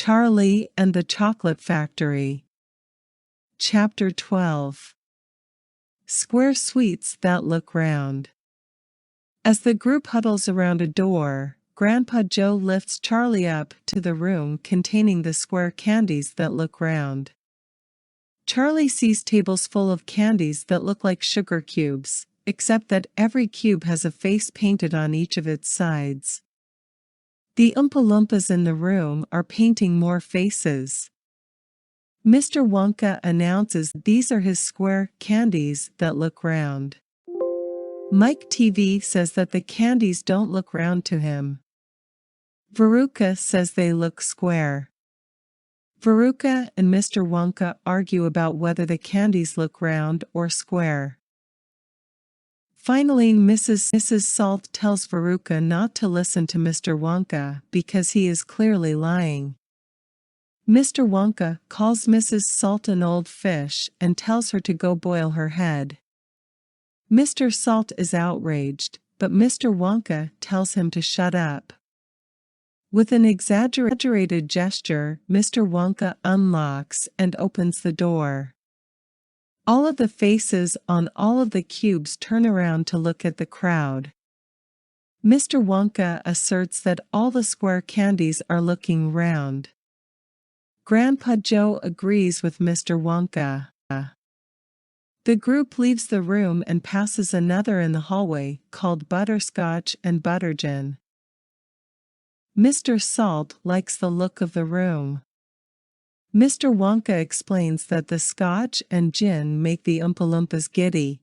Charlie and the Chocolate Factory. Chapter 12. Square Sweets That Look Round. As the group huddles around a door, Grandpa Joe lifts Charlie up to the room containing the square candies that look round. Charlie sees tables full of candies that look like sugar cubes, except that every cube has a face painted on each of its sides. The Oompa Loompas in the room are painting more faces. Mr. Wonka announces these are his square candies that look round. Mike TV says that the candies don't look round to him. Veruca says they look square. Veruca and Mr. Wonka argue about whether the candies look round or square. Finally, Mrs. Salt tells Veruca not to listen to Mr. Wonka because he is clearly lying. Mr. Wonka calls Mrs. Salt an old fish and tells her to go boil her head. Mr. Salt is outraged, but Mr. Wonka tells him to shut up. With an exaggerated gesture, Mr. Wonka unlocks and opens the door. All of the faces on all of the cubes turn around to look at the crowd. Mr. Wonka asserts that all the square candies are looking round. Grandpa Joe agrees with Mr. Wonka. The group leaves the room and passes another in the hallway called Butterscotch and Buttergin. Mr. Salt likes the look of the room. Mr. Wonka explains that the scotch and gin make the Oompa Loompas giddy.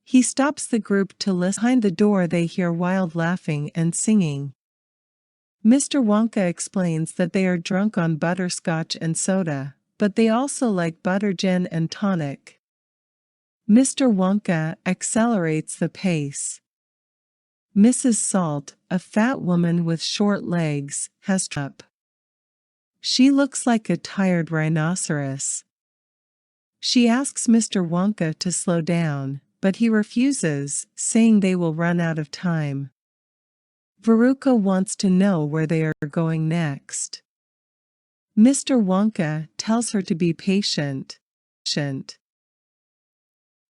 He stops the group to listen. Behind the door they hear wild laughing and singing. Mr. Wonka explains that they are drunk on butterscotch and soda, but they also like butter gin and tonic. Mr. Wonka accelerates the pace. Mrs. Salt, a fat woman with short legs, has up. She looks like a tired rhinoceros. She asks Mr. Wonka to slow down, but he refuses, saying they will run out of time. Veruca wants to know where they are going next. Mr. Wonka tells her to be patient. Mr.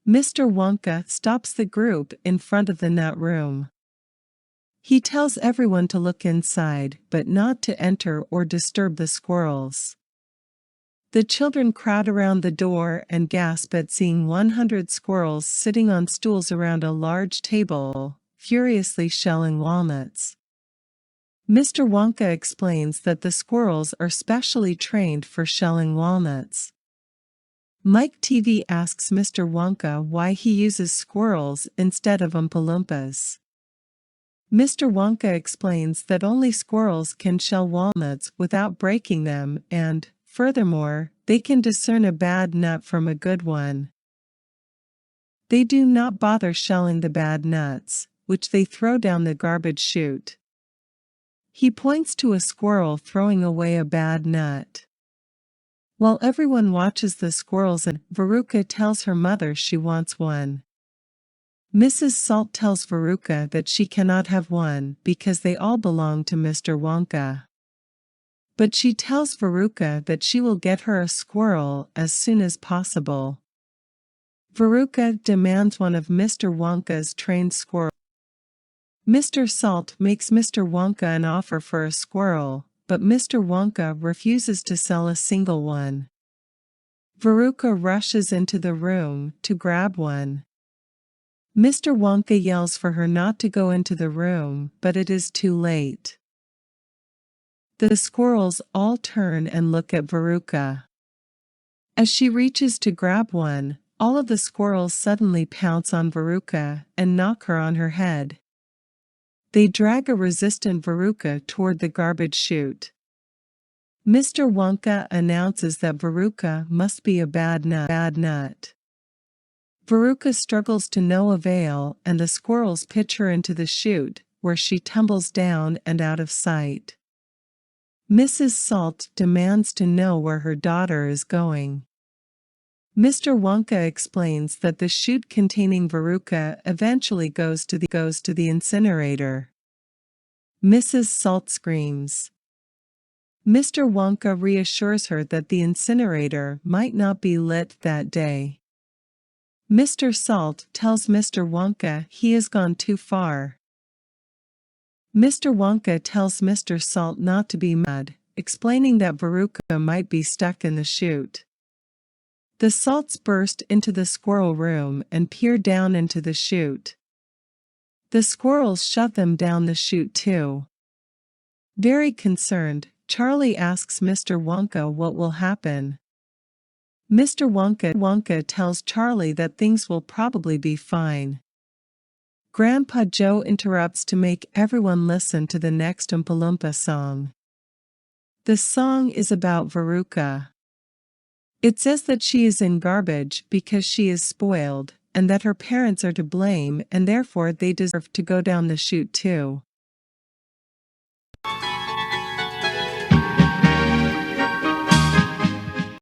Wonka stops the group in front of the nut room. He tells everyone to look inside, but not to enter or disturb the squirrels. The children crowd around the door and gasp at seeing 100 squirrels sitting on stools around a large table, furiously shelling walnuts. Mr. Wonka explains that the squirrels are specially trained for shelling walnuts. Mike TV asks Mr. Wonka why he uses squirrels instead of Oompa Loompas. Mr. Wonka explains that only squirrels can shell walnuts without breaking them and, furthermore, they can discern a bad nut from a good one. They do not bother shelling the bad nuts, which they throw down the garbage chute. He points to a squirrel throwing away a bad nut. While everyone watches the squirrels and Veruca tells her mother she wants one. Mrs. Salt tells Veruca that she cannot have one because they all belong to Mr. Wonka. But she tells Veruca that she will get her a squirrel as soon as possible. Veruca demands one of Mr. Wonka's trained squirrels. Mr. Salt makes Mr. Wonka an offer for a squirrel, but Mr. Wonka refuses to sell a single one. Veruca rushes into the room to grab one. Mr. Wonka yells for her not to go into the room, but it is too late. The squirrels all turn and look at Veruca. As she reaches to grab one, all of the squirrels suddenly pounce on Veruca and knock her on her head. They drag a resistant Veruca toward the garbage chute. Mr. Wonka announces that Veruca must be a bad nut. Veruca struggles to no avail and the squirrels pitch her into the chute, where she tumbles down and out of sight. Mrs. Salt demands to know where her daughter is going. Mr. Wonka explains that the chute containing Veruca eventually goes to the incinerator. Mrs. Salt screams. Mr. Wonka reassures her that the incinerator might not be lit that day. Mr. Salt tells Mr. Wonka he has gone too far. Mr. Wonka tells Mr. Salt not to be mad, explaining that Veruca might be stuck in the chute. The Salts burst into the squirrel room and peer down into the chute. The squirrels shove them down the chute too. Very concerned, Charlie asks Mr. Wonka what will happen. Mr. Wonka tells Charlie that things will probably be fine. Grandpa Joe interrupts to make everyone listen to the next Oompa Loompa song. The song is about Veruca. It says that she is in garbage because she is spoiled, and that her parents are to blame and therefore they deserve to go down the chute too.